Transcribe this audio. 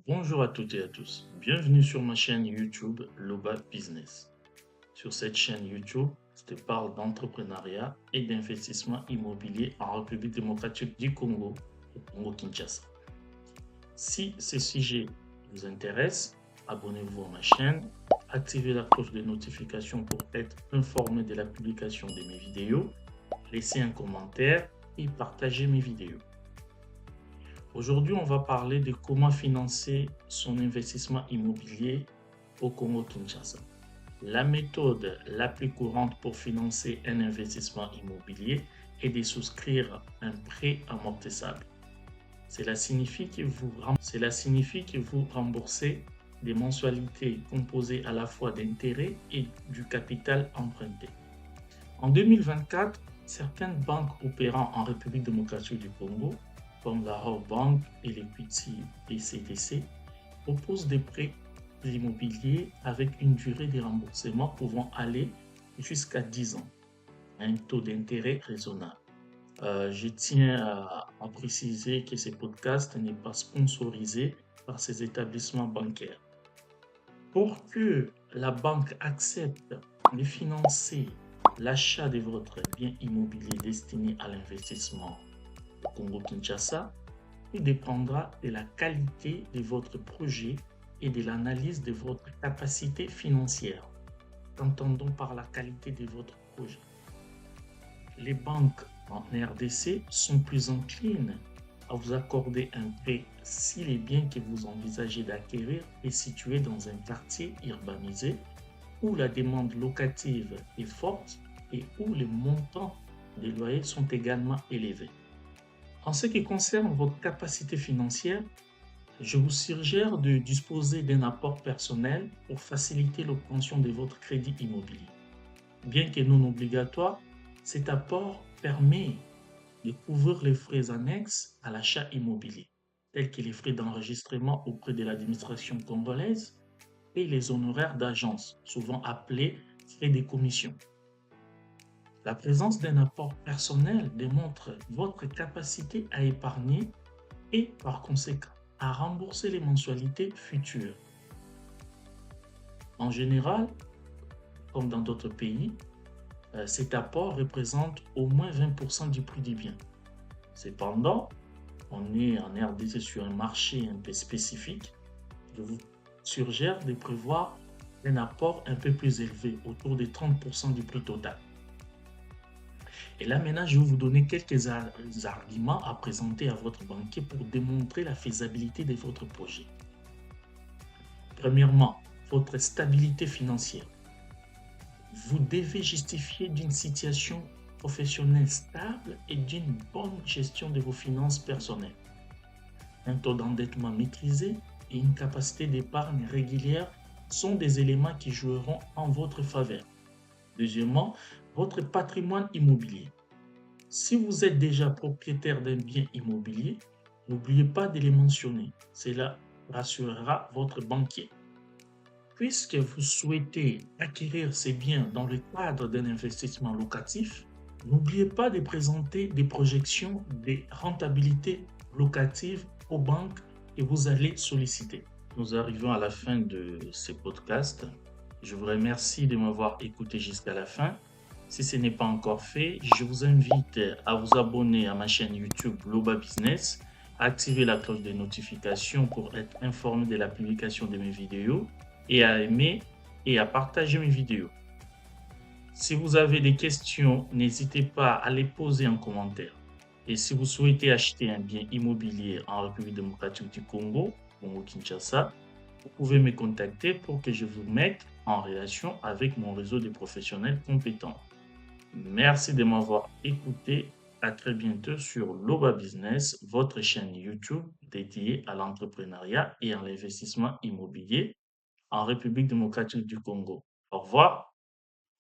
Bonjour à toutes et à tous, bienvenue sur ma chaîne YouTube Loba Business. Sur cette chaîne YouTube, je te parle d'entrepreneuriat et d'investissement immobilier en République démocratique du Congo, au Congo-Kinshasa. Si ces sujets vous intéressent, abonnez-vous à ma chaîne, activez la cloche de notification pour être informé de la publication de mes vidéos, laissez un commentaire et partagez mes vidéos. Aujourd'hui, on va parler de comment financer son investissement immobilier au Congo-Kinshasa. La méthode la plus courante pour financer un investissement immobilier est de souscrire un prêt amortissable. Cela signifie que vous remboursez des mensualités composées à la fois d'intérêts et du capital emprunté. En 2024, certaines banques opérant en République démocratique du Congo, comme la Bank et l'Equity BCDC, proposent des prêts immobiliers avec une durée de remboursement pouvant aller jusqu'à 10 ans, à un taux d'intérêt raisonnable. Je tiens à préciser que ce podcast n'est pas sponsorisé par ces établissements bancaires. Pour que la banque accepte de financer l'achat de votre bien immobilier destiné à l'investissement au Congo-Kinshasa, il dépendra de la qualité de votre projet et de l'analyse de votre capacité financière. Qu'entendons par la qualité de votre projet? Les banques en RDC sont plus enclines à vous accorder un prêt si les biens que vous envisagez d'acquérir est situé dans un quartier urbanisé où la demande locative est forte et où les montants des loyers sont également élevés. En ce qui concerne votre capacité financière, je vous suggère de disposer d'un apport personnel pour faciliter l'obtention de votre crédit immobilier. Bien que non obligatoire, cet apport permet de couvrir les frais annexes à l'achat immobilier, tels que les frais d'enregistrement auprès de l'administration congolaise et les honoraires d'agence, souvent appelés frais de commission. La présence d'un apport personnel démontre votre capacité à épargner et, par conséquent, à rembourser les mensualités futures. En général, comme dans d'autres pays, cet apport représente au moins 20% du prix du bien. Cependant, on est en RDC sur un marché un peu spécifique. Je vous suggère de prévoir un apport un peu plus élevé, autour de 30% du prix total. Et là, maintenant, je vais vous donner quelques arguments à présenter à votre banquier pour démontrer la faisabilité de votre projet. Premièrement, votre stabilité financière. Vous devez justifier d'une situation professionnelle stable et d'une bonne gestion de vos finances personnelles. Un taux d'endettement maîtrisé et une capacité d'épargne régulière sont des éléments qui joueront en votre faveur. Deuxièmement, votre patrimoine immobilier. Si vous êtes déjà propriétaire d'un bien immobilier, n'oubliez pas de les mentionner. Cela rassurera votre banquier. Puisque vous souhaitez acquérir ces biens dans le cadre d'un investissement locatif, n'oubliez pas de présenter des projections de rentabilité locative aux banques que vous allez solliciter. Nous arrivons à la fin de ce podcast. Je vous remercie de m'avoir écouté jusqu'à la fin. Si ce n'est pas encore fait, je vous invite à vous abonner à ma chaîne YouTube Loba Business, à activer la cloche de notification pour être informé de la publication de mes vidéos et à aimer et à partager mes vidéos. Si vous avez des questions, n'hésitez pas à les poser en commentaire. Et si vous souhaitez acheter un bien immobilier en République démocratique du Congo, Congo-Kinshasa, vous pouvez me contacter pour que je vous mette en relation avec mon réseau de professionnels compétents. Merci de m'avoir écouté. À très bientôt sur Loba Business, votre chaîne YouTube dédiée à l'entrepreneuriat et à l'investissement immobilier en République démocratique du Congo. Au revoir.